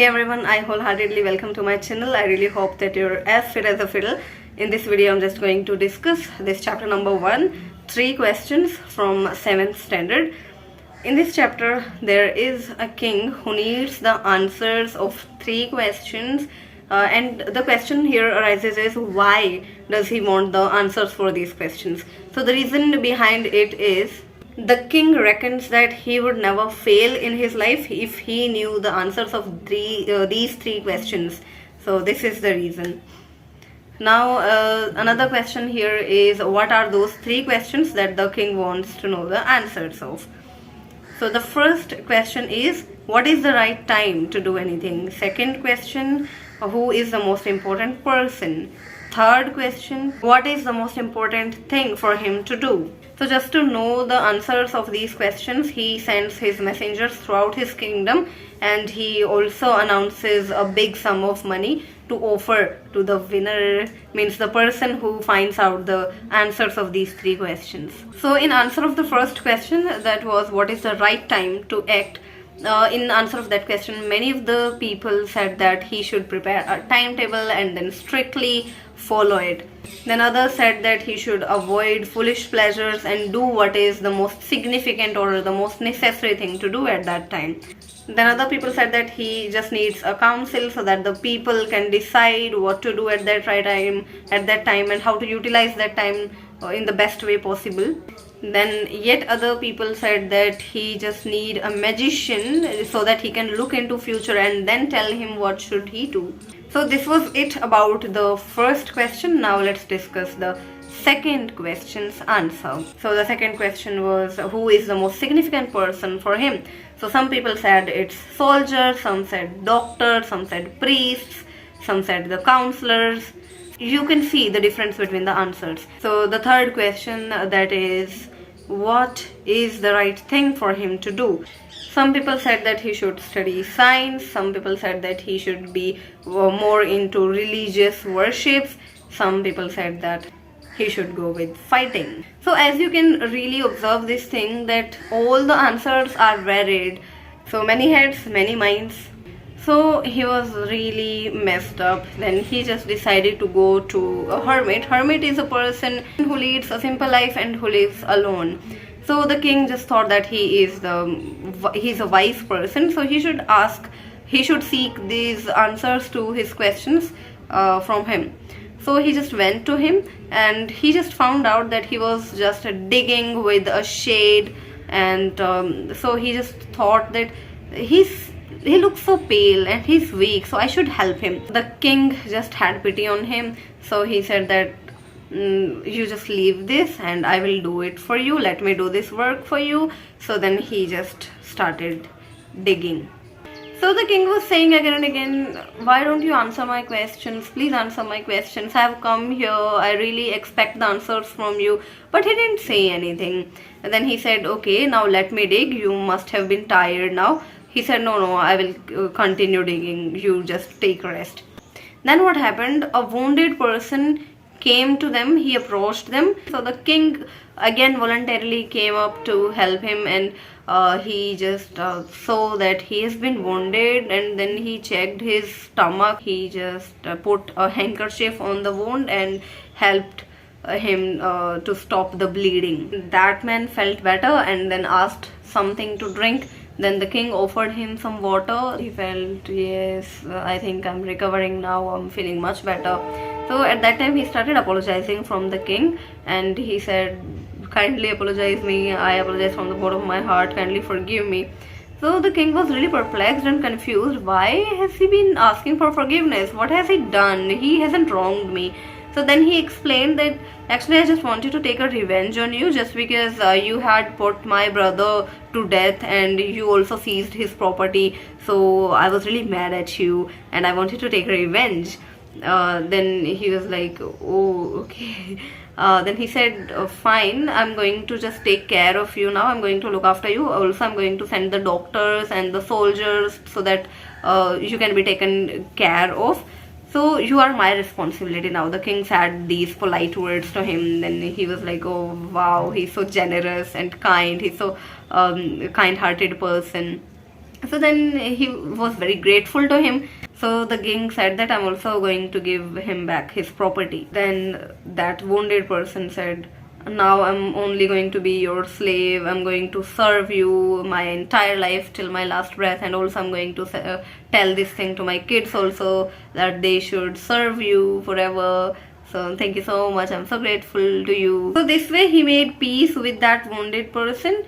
Hey everyone, I wholeheartedly welcome to my channel. I really hope that you're as fit as a fiddle. In this video, I'm just going to discuss this chapter number 1, 3 questions from 7th standard. In this chapter, there is a king who needs the answers of 3 questions. And the question here arises is, why does he want the answers for these questions? So the reason behind it is, the king reckons that he would never fail in his life if he knew the answers of these 3 questions. So this is the reason. Now another question here is, what are those 3 questions that the king wants to know the answers of? So the first question is, what is the right time to do anything? Second question, who is the most important person? Third question, what is the most important thing for him to do? So just to know the answers of these questions, he sends his messengers throughout his kingdom, and he also announces a big sum of money to offer to the winner, means the person who finds out the answers of these 3 questions. So in answer of the first question, that was what is the right time to act, in answer of that question, many of the people said that he should prepare a timetable and then strictly follow it. Then others said that he should avoid foolish pleasures and do what is the most significant or the most necessary thing to do at that time. Then other people said that he just needs a council so that the people can decide what to do at that right time, and how to utilize that time in the best way possible. Then yet other people said that he just need a magician so that he can look into future and then tell him what should he do. So this was it about the first question. Now let's discuss the second question's answer. So the second question was, who is the most significant person for him? So some people said it's soldiers, some said doctors, some said priests, some said the counselors. You can see the difference between the answers. So the third question, that is, what is the right thing for him to do? Some people said that he should study science, some people said that he should be more into religious worships, some people said that he should go with fighting. So as you can really observe this thing, that all the answers are varied. So many heads, many minds. So he was really messed up. Then he just decided to go to a hermit. Hermit is a person who leads a simple life and who lives alone. So the king just thought that he's a wise person, so he should seek these answers to his questions from him. So he just went to him, and he just found out that he was just digging with a shade, and so he just thought that he looks so pale and he's weak, so I should help him. The king just had pity on him, so he said that you just leave this and I will do it for you, let me do this work for you. So then he just started digging. So the king was saying again and again, why don't you answer my questions? Please answer my questions. I have come here. I really expect the answers from you. But he didn't say anything. And then he said, okay, now let me dig. You must have been tired now. He said, no, I will continue digging. You just take rest. Then what happened? A wounded person came to them. He approached them. So the king again voluntarily came up to help him, and he just saw that he has been wounded, and then he checked his stomach. He just put a handkerchief on the wound and helped him to stop the bleeding. That man felt better and then asked something to drink. Then the king offered him some water. He felt, yes, I think I'm recovering now, I'm feeling much better. So at that time he started apologizing from the king, and he said, kindly apologize me, I apologize from the bottom of my heart, kindly forgive me. So the king was really perplexed and confused. Why has he been asking for forgiveness? What has he done? He hasn't wronged me. So then he explained that actually I just wanted to take a revenge on you, just because you had put my brother to death and you also seized his property. So I was really mad at you and I wanted to take revenge. Then he was like, oh, okay. Then he said, fine, I'm going to just take care of you now. I'm going to look after you. Also, I'm going to send the doctors and the soldiers so that you can be taken care of. So you are my responsibility now. The king said these polite words to him. Then he was like, oh wow, he's so generous and kind. He's so kind-hearted person. So then he was very grateful to him. So the king said that I'm also going to give him back his property. Then that wounded person said, now I'm only going to be your slave. I'm going to serve you my entire life till my last breath, and also I'm going to tell this thing to my kids also, that they should serve you forever. So thank you so much, I'm so grateful to you. So this way he made peace with that wounded person.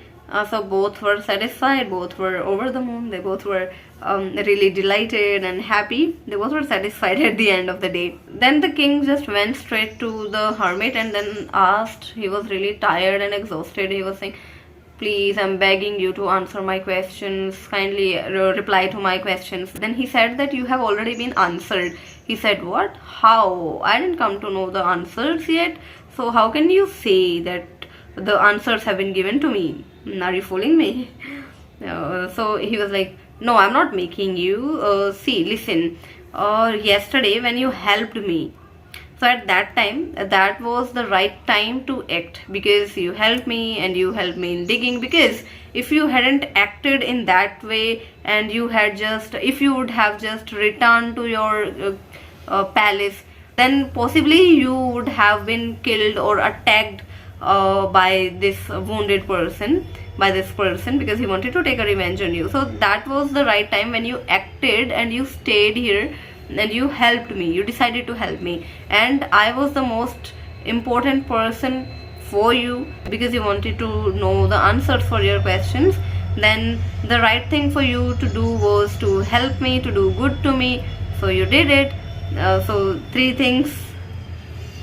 So both were satisfied, both were over the moon, they both were really delighted and happy. They both were satisfied at the end of the day. Then the king just went straight to the hermit and then asked, he was really tired and exhausted. He was saying, please, I'm begging you to answer my questions, kindly reply to my questions. Then he said that you have already been answered. He said, what? How? I didn't come to know the answers yet. So how can you say that the answers have been given to me? Are you fooling me? So he was like, no, I'm not making you. See, listen, yesterday when you helped me, so at that time, that was the right time to act, because you helped me and you helped me in digging. Because if you hadn't acted in that way, and you had just, if you would have just returned to your palace, then possibly you would have been killed or attacked by this wounded person, by this person, because he wanted to take a revenge on you. So that was the right time when you acted and you stayed here and you helped me, you decided to help me, and I was the most important person for you because you wanted to know the answers for your questions. Then the right thing for you to do was to help me, to do good to me. So you did it. So 3 things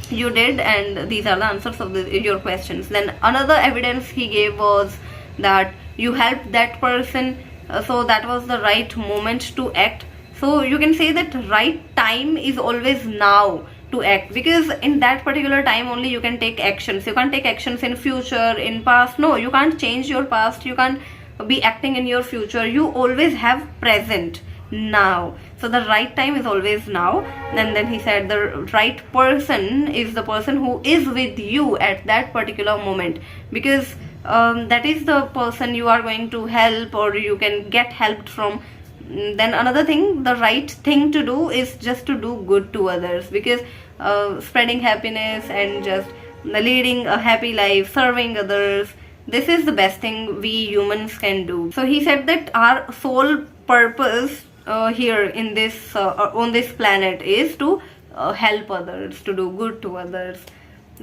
you did, and these are the answers of your questions. Then another evidence he gave was that you helped that person, so that was the right moment to act. So you can say that right time is always now to act, because in that particular time only you can take actions. You can't take actions in future, in past. No, you can't change your past, you can't be acting in your future. You always have present, now. So the right time is always now. And then he said the right person is the person who is with you at that particular moment, because that is the person you are going to help, or you can get helped from. Then another thing, the right thing to do is just to do good to others, because spreading happiness and just leading a happy life, serving others, this is the best thing we humans can do. So he said that our sole purpose here in this on this planet is to help others, to do good to others.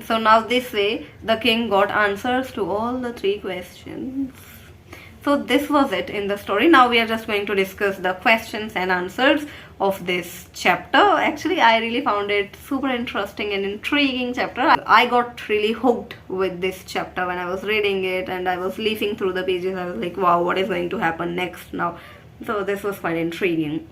So now this way the king got answers to all the 3 questions. So this was it in the story. Now we are just going to discuss the questions and answers of this chapter. Actually, I really found it super interesting and intriguing chapter. I got really hooked with this chapter when I was reading it, and I was leafing through the pages. I was like, wow, what is going to happen next now? So this was quite intriguing.